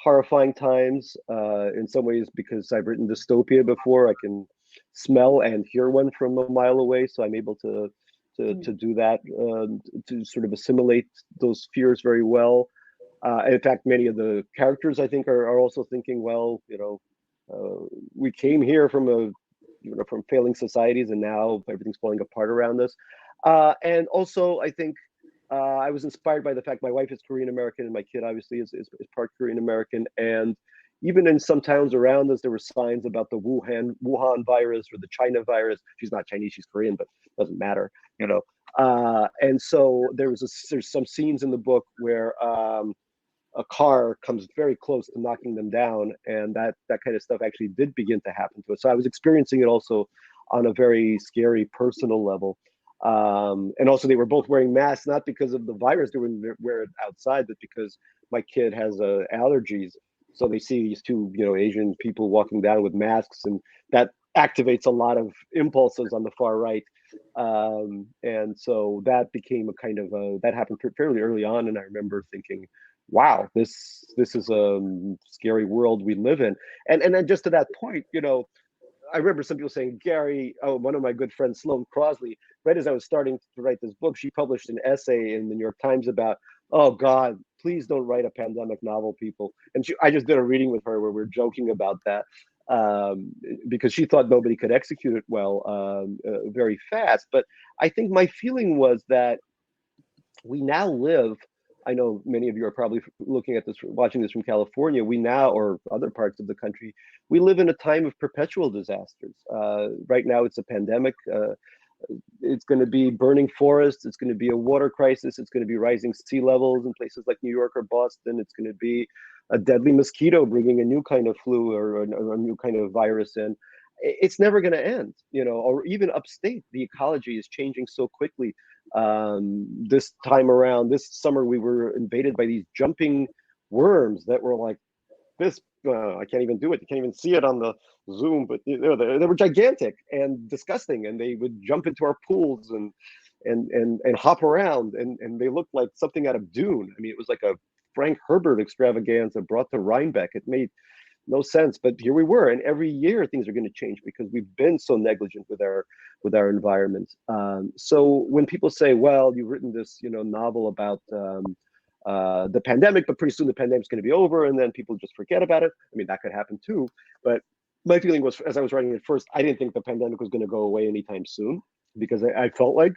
horrifying times. In some ways, because I've written dystopia before, I can smell and hear one from a mile away, so I'm able to do that, to sort of assimilate those fears very well. In fact, many of the characters, I think, are also thinking, well, we came here from from failing societies, and now everything's falling apart around us. And also, I think I was inspired by the fact my wife is Korean American, and my kid obviously is part Korean American, and even in some towns around us, there were signs about the Wuhan virus or the China virus. She's not Chinese, she's Korean, but doesn't matter, you know. And so there's some scenes in the book where a car comes very close to knocking them down, and that kind of stuff actually did begin to happen to us. So I was experiencing it also on a very scary personal level. And also they were both wearing masks, not because of the virus, they were wearing it outside, but because my kid has allergies. So they see these two, you know, Asian people walking down with masks, and that activates a lot of impulses on the far right. And so that became a kind of that happened fairly early on, and I remember thinking, wow, this is a scary world we live in. And then just to that point, you know, I remember some people saying, Gary, one of my good friends, Sloane Crosley, right as I was starting to write this book, she published an essay in the New York Times about, oh God, please don't write a pandemic novel, people. And I just did a reading with her where we were joking about that, because she thought nobody could execute it well, very fast. But I think my feeling was that we now live, I know many of you are probably looking at this, watching this from California. We now, or other parts of the country, we live in a time of perpetual disasters. Right now, it's a pandemic. It's going to be burning forests. It's going to be a water crisis. It's going to be rising sea levels in places like New York or Boston. It's going to be a deadly mosquito bringing a new kind of flu or a new kind of virus in. It's never going to end, you know, or even upstate, the ecology is changing so quickly. This time around, this summer, we were invaded by these jumping worms that were like this. I can't even do it. You can't even see it on the Zoom, but you know, they were gigantic and disgusting, and they would jump into our pools and hop around, and they looked like something out of Dune. I mean, it was like a Frank Herbert extravaganza brought to Rhinebeck. It made no sense, but here we were, and every year things are going to change because we've been so negligent with our environment. So when people say, well, you've written this, you know, novel about the pandemic, but pretty soon the pandemic's going to be over and then people just forget about it. I mean, that could happen too, but my feeling was, as I was writing it first, I didn't think the pandemic was going to go away anytime soon, because I felt like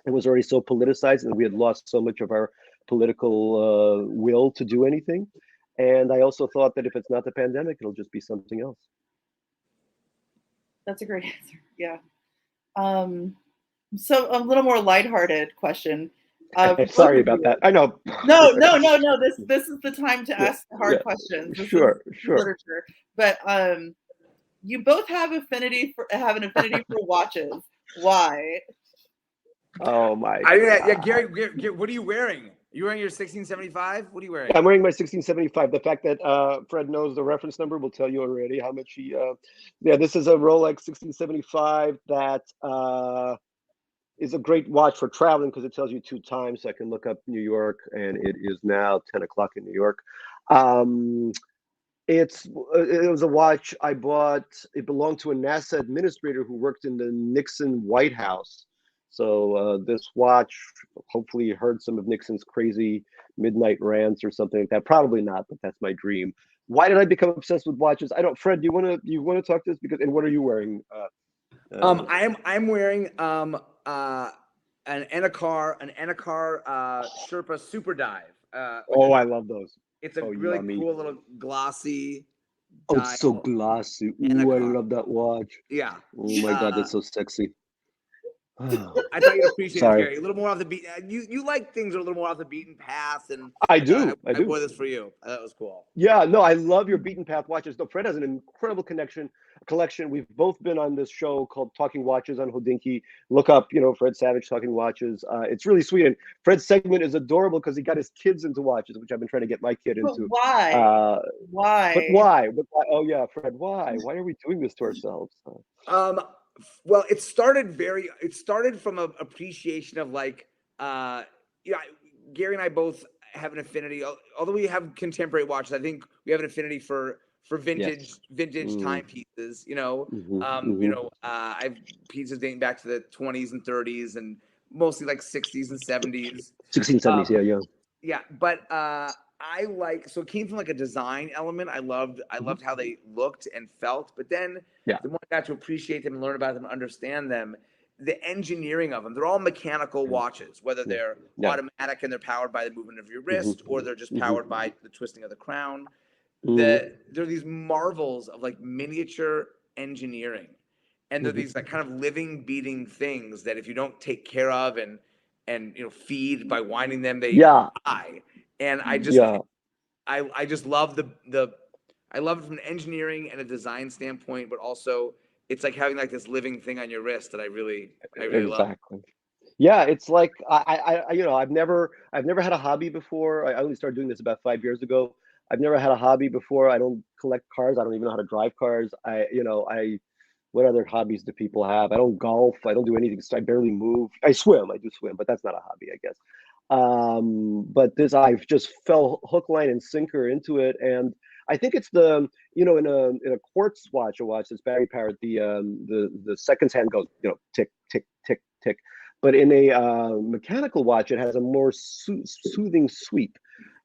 it was already so politicized and we had lost so much of our political will to do anything. And I also thought that if it's not the pandemic, it'll just be something else. That's a great answer. Yeah. So a little more lighthearted question. Sorry about that. I know. No. This is the time to ask hard questions. Sure. Literature, but you both have an affinity for watches. Why? Oh my! Yeah, Gary, what are you wearing? You wearing your 1675? What are you wearing? I'm wearing my 1675. The fact that Fred knows the reference number will tell you already how much he. Yeah, this is a Rolex 1675 that is a great watch for traveling because it tells you 2 times. So I can look up New York, and it is now 10 o'clock in New York. It was a watch I bought. It belonged to a NASA administrator who worked in the Nixon White House. So this watch hopefully heard some of Nixon's crazy midnight rants or something like that. Probably not, but that's my dream. Why did I become obsessed with watches? I don't. Fred, do you want to talk to this? Because, and what are you wearing? I'm wearing an Ennakar Sherpa Super Dive. I love those. It's a really cool little glossy. Oh, it's so glossy. Ooh, I love that watch. Yeah. Oh my God, that's so sexy. I thought you'd appreciate it, Gary. A little more off the beat. You like things that are a little more off the beaten path, and I do. I wore this for you. That was cool. Yeah, no, I love your beaten path watches. No, Fred has an incredible collection. We've both been on this show called Talking Watches on Hodinkee. Look up, Fred Savage Talking Watches. It's really sweet, and Fred's segment is adorable because he got his kids into watches, which I've been trying to get my kid into. But why? Why? But why? Oh yeah, Fred. Why? Why are we doing this to ourselves? Well, it started from an appreciation of Gary and I both have an affinity, although we have contemporary watches. I think we have an affinity for vintage timepieces. I have pieces dating back to the 20s and 30s and mostly like 60s and 70s. 1670s, yeah. But so it came from like a design element. I loved how they looked and felt, but then the more I got to appreciate them and learn about them and understand them, the engineering of them, they're all mechanical watches, whether they're automatic and they're powered by the movement of your wrist or they're just powered by the twisting of the crown. there are these marvels of like miniature engineering, and they're these like kind of living, beating things that if you don't take care of and feed by winding them, they die. And I just love I love it from an engineering and a design standpoint, but also it's like having like this living thing on your wrist that I really love. Exactly. Yeah, it's like I've never had a hobby before. I only started doing this about 5 years ago. I've never had a hobby before. I don't collect cars. I don't even know how to drive cars. What other hobbies do people have? I don't golf. I don't do anything. I barely move. I swim. I do swim, but that's not a hobby, I guess. But this, I've just fell hook, line, and sinker into it, and I think it's the in a quartz watch, that's battery powered, the seconds hand goes tick tick tick tick, but in a mechanical watch it has a more soothing sweep,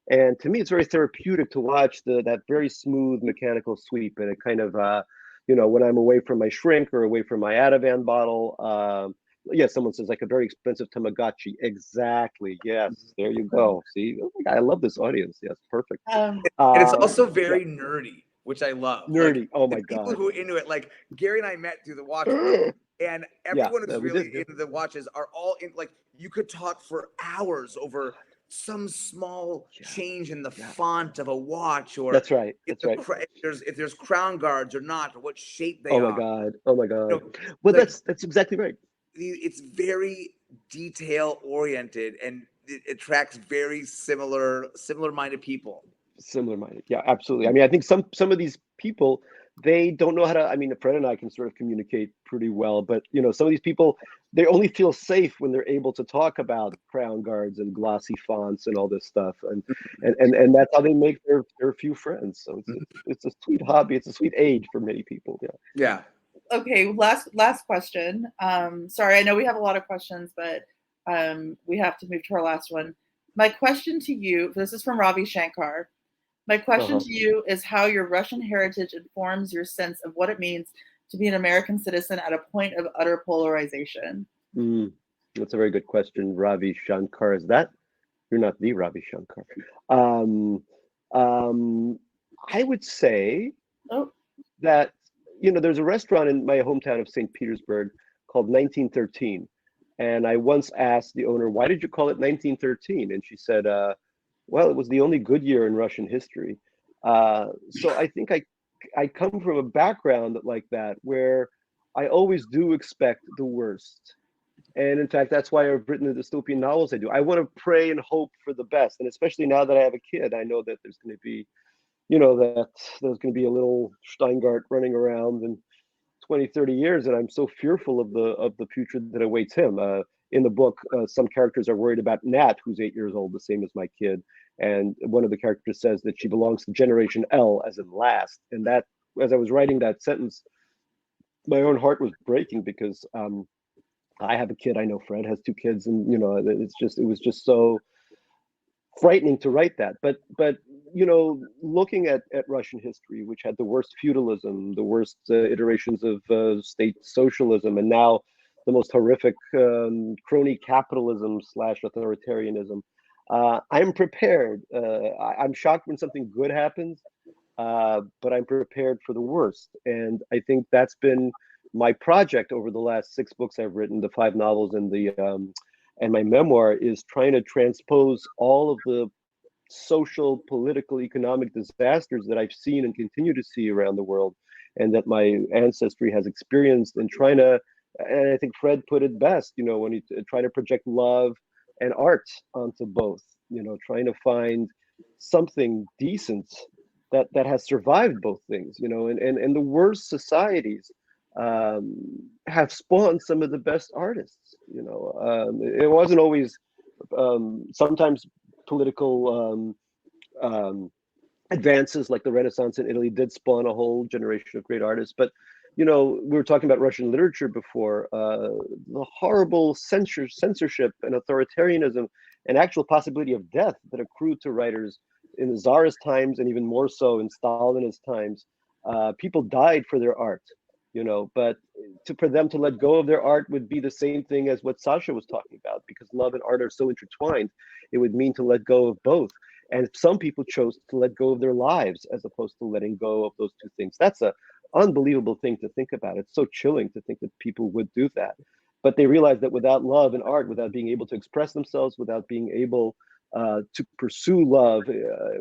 and to me it's very therapeutic to watch that very smooth mechanical sweep, and it kind of when I'm away from my shrink or away from my Ativan bottle. Yes, someone says like a very expensive Tamagotchi. Exactly. Yes, there you go. See, oh my God, I love this audience. Yes, perfect. And it's also very nerdy, which I love. Nerdy. Like, oh my the people God. who are into it, like Gary and I met through the watch world, and everyone who's really into the watches are all in. Like, you could talk for hours over some small change in the font of a watch, or that's right. That's right. If there's crown guards or not, or what shape they are. Oh my God. Well, like, that's exactly right. It's very detail oriented, and it attracts very similar minded people. Similar minded, yeah, absolutely. I mean, I think some of these people, they don't know how to. I mean, Fred and I can sort of communicate pretty well, but some of these people, they only feel safe when they're able to talk about crown guards and glossy fonts and all this stuff, and that's how they make their few friends. So it's a sweet hobby. It's a sweet age for many people. Yeah. Okay, last question. Sorry, I know we have a lot of questions, but we have to move to our last one. My question to you, this is from Ravi Shankar. My question to you is how your Russian heritage informs your sense of what it means to be an American citizen at a point of utter polarization. That's a very good question, Ravi Shankar. Is that you're not the Ravi Shankar? I would say that there's a restaurant in my hometown of St. Petersburg called 1913. And I once asked the owner, why did you call it 1913? And she said, well, it was the only good year in Russian history. So I think I come from a background like that, where I always do expect the worst. And in fact, that's why I've written the dystopian novels I do. I want to pray and hope for the best. And especially now that I have a kid, I know that there's going to be that there's going to be a little Shteyngart running around in 20, 30 years, and I'm so fearful of the future that awaits him. In the book, some characters are worried about Nat, who's 8 years old, the same as my kid, and one of the characters says that she belongs to Generation L, as in last. And that, as I was writing that sentence, my own heart was breaking, because I have a kid. I know Fred has 2 kids, and it was just so frightening to write that. But looking at Russian history, which had the worst feudalism, the worst iterations of state socialism, and now the most horrific crony capitalism / authoritarianism, I'm prepared. I'm shocked when something good happens, but I'm prepared for the worst. And I think that's been my project over the last 6 books I've written, the 5 novels and and my memoir, is trying to transpose all of the social, political, economic disasters that I've seen and continue to see around the world, and that my ancestry has experienced, and trying to, and I think Fred put it best, when you try to project love and art onto both, trying to find something decent that has survived both things, and the worst societies have spawned some of the best artists. It wasn't always, sometimes political advances like the Renaissance in Italy did spawn a whole generation of great artists. But we were talking about Russian literature before. The horrible censorship and authoritarianism and actual possibility of death that accrued to writers in the Tsarist times, and even more so in Stalinist times. People died for their art. But for them to let go of their art would be the same thing as what Sasha was talking about, because love and art are so intertwined. It would mean to let go of both. And some people chose to let go of their lives as opposed to letting go of those two things. That's a unbelievable thing to think about. It's so chilling to think that people would do that. But they realized that without love and art, without being able to express themselves, without being able to pursue love,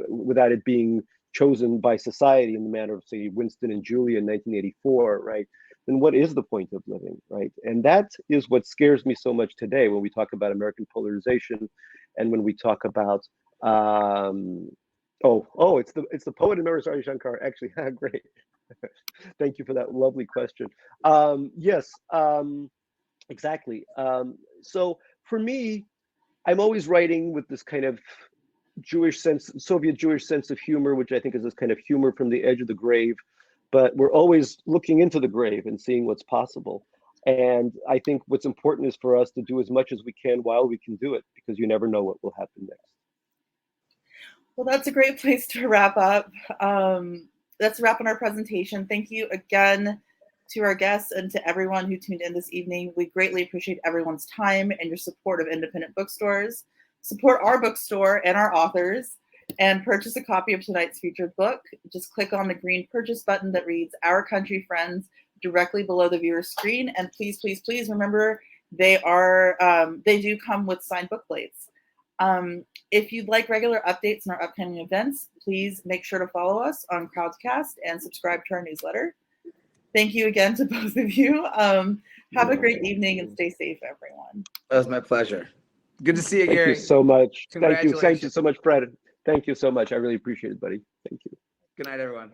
without it being chosen by society in the manner of, say, Winston and Julia in 1984, right? Then what is the point of living, right? And that is what scares me so much today when we talk about American polarization, and when we talk about it's the poet and artist Shteyngart. Actually, great. Thank you for that lovely question. Yes, exactly. So for me, I'm always writing with this kind of Soviet Jewish sense of humor, which I think is this kind of humor from the edge of the grave. But we're always looking into the grave and seeing what's possible. And I think what's important is for us to do as much as we can while we can do it, because you never know what will happen next. Well, that's a great place to wrap up. Let's wrap on our presentation. Thank you again to our guests and to everyone who tuned in this evening. We greatly appreciate everyone's time and your support of independent bookstores. Support our bookstore and our authors, and purchase a copy of tonight's featured book. Just click on the green purchase button that reads "Our Country Friends" directly below the viewer's screen. And please, please, please remember they do come with signed book plates. If you'd like regular updates on our upcoming events, please make sure to follow us on Crowdcast and subscribe to our newsletter. Thank you again to both of you. Have a great evening and stay safe, everyone. That was my pleasure. Good to see you, Thank Gary. you so much. Congratulations. Thank you so much, Fred. Thank you so much. I really appreciate it, buddy. Thank you. Good night, everyone.